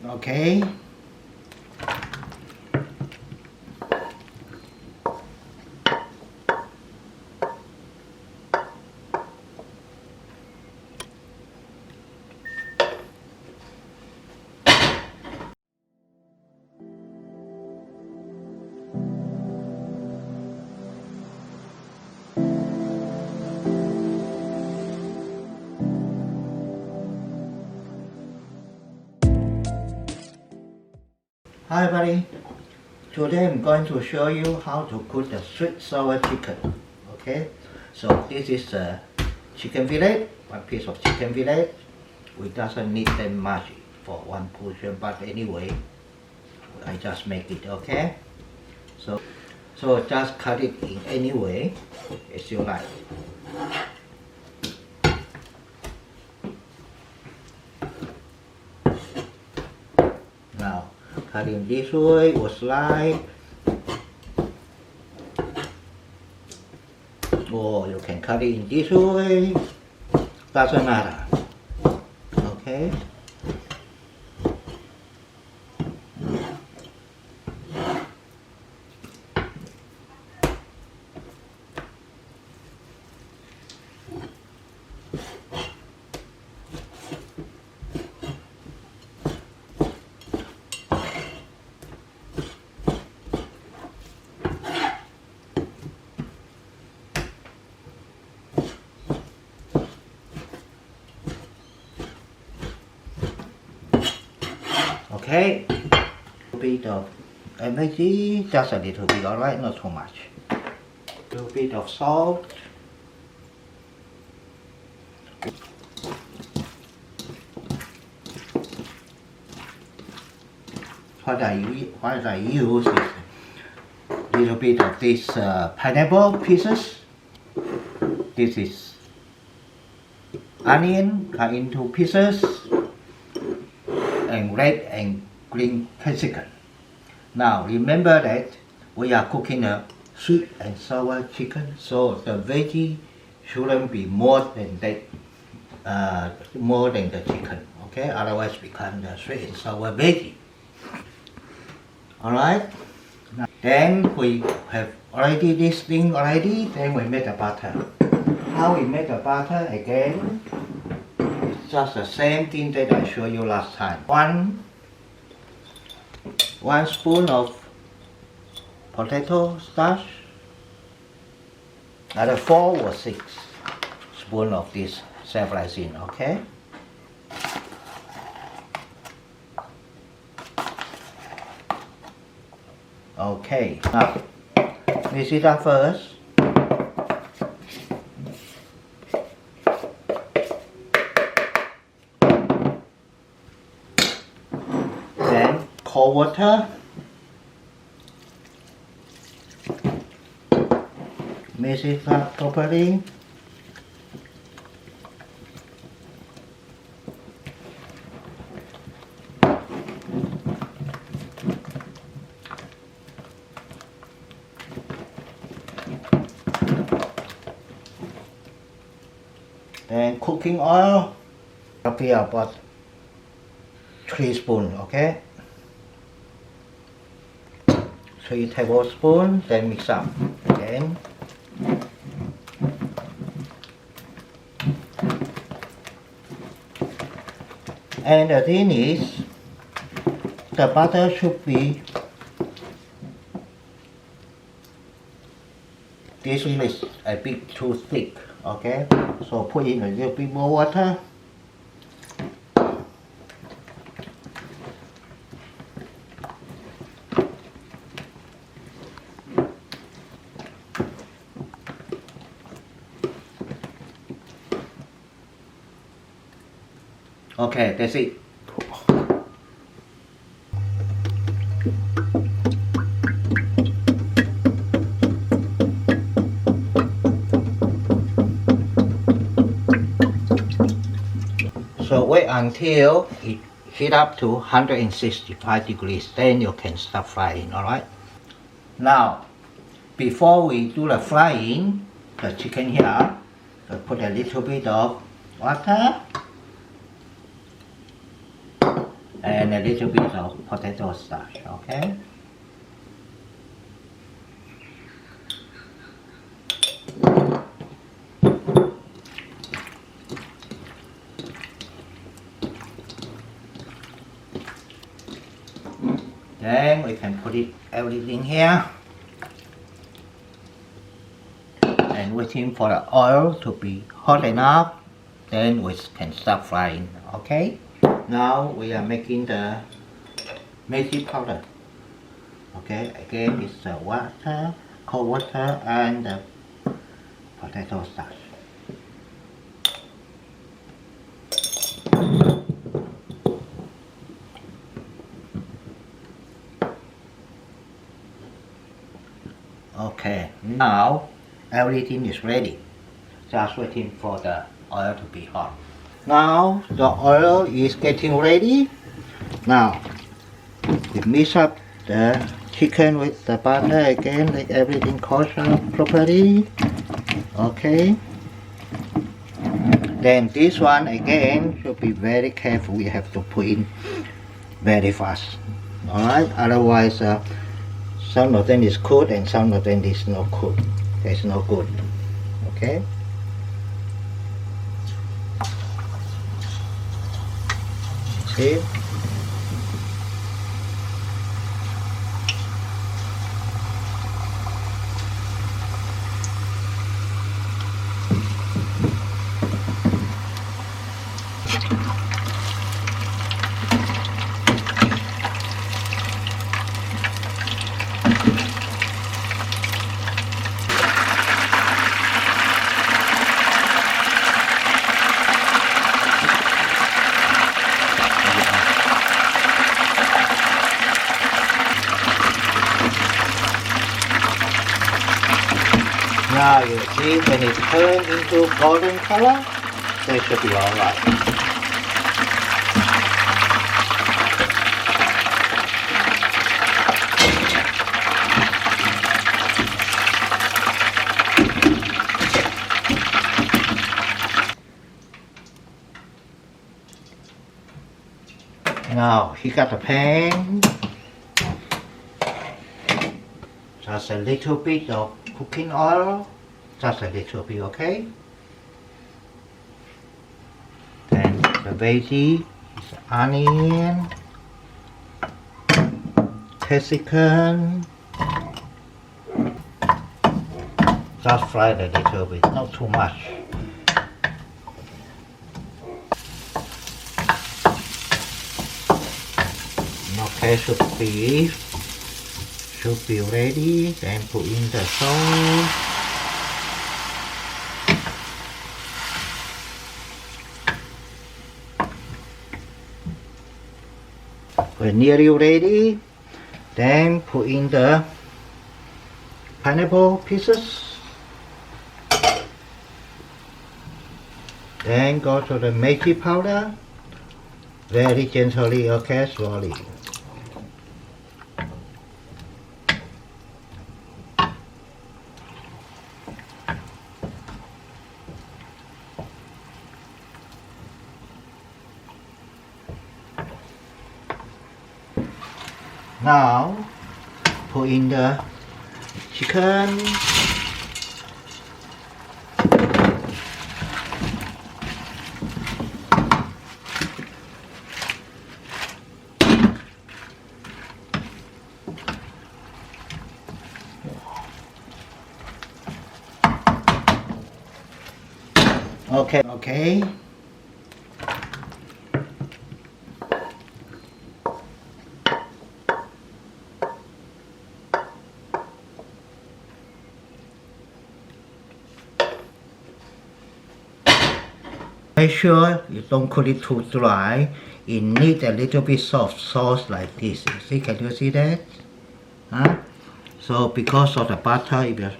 Okay. Hi buddy, today I'm going to show you how to cook the sweet sour chicken. Okay, so this is the chicken fillet, one piece of chicken fillet. We doesn't need that much for one portion, but anyway, I just make it, okay? So just cut it in any way as you like. Now, cut in this way or slide, or you can cut it in this way, doesn't matter. Okay. Okay, a bit of maybe just a little bit, alright, not too much. A little bit of salt. What I use is a little bit of this pineapple pieces. This is onion cut into pieces, and red and green capsicum. Now remember that we are cooking a sweet and sour chicken, so the veggie shouldn't be more than that, more than the chicken. Okay, otherwise become the sweet and sour veggie. All right. Then we have already this thing already. Then we make the butter. How we make the butter again? Just the same thing that I showed you last time. One spoon of potato starch, and 4 or 6 spoons of this self-lysine, okay? Okay, now mix it up first. Cold water, mix it up properly. Then cooking oil, roughly about 3 spoons, okay? 3 tablespoons, then mix up again. And the thing is, the butter should be, this is a bit too thick, okay? So put in a little bit more water. Okay, that's it. So wait until it heat up to 165 degrees, then you can start frying, alright? Now, before we do the frying, the chicken here, I put a little bit of water. and a little bit of potato starch, okay? Then we can put everything here and waiting for the oil to be hot enough. Then we can start frying, okay? Now we are making the magic powder. Okay, again it's the water, cold water and the potato starch. Okay, now everything is ready. Just waiting for the oil to be hot. Now the oil is getting ready. Now we mix up the chicken with the butter again, let everything kosher properly. Okay. Then this one again should be very careful. We have to put in very fast. Alright, otherwise some of them is cooked and some of them is not cooked. That's no good. Okay. See? Now you see when it turns into golden color, that should be alright. Now he got the pan, just a little bit of cooking oil, just a little bit, okay? Then the veggie is onion, capsicum. Just fry it a little bit, not too much. Okay, should be ready. Then put in the sauce. When nearly ready, then put in the pineapple pieces. Then go to the magic powder. Very gently, okay, slowly. Now put in the chicken. Okay. Make sure you don't cook it too dry. It needs a little bit soft sauce like this. See, can you see that? Huh? So because of the butter, it will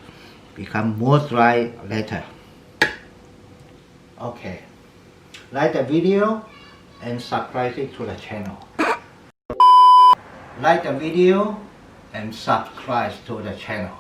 become more dry later. Okay. Like the video and subscribe to the channel. Like the video and subscribe to the channel.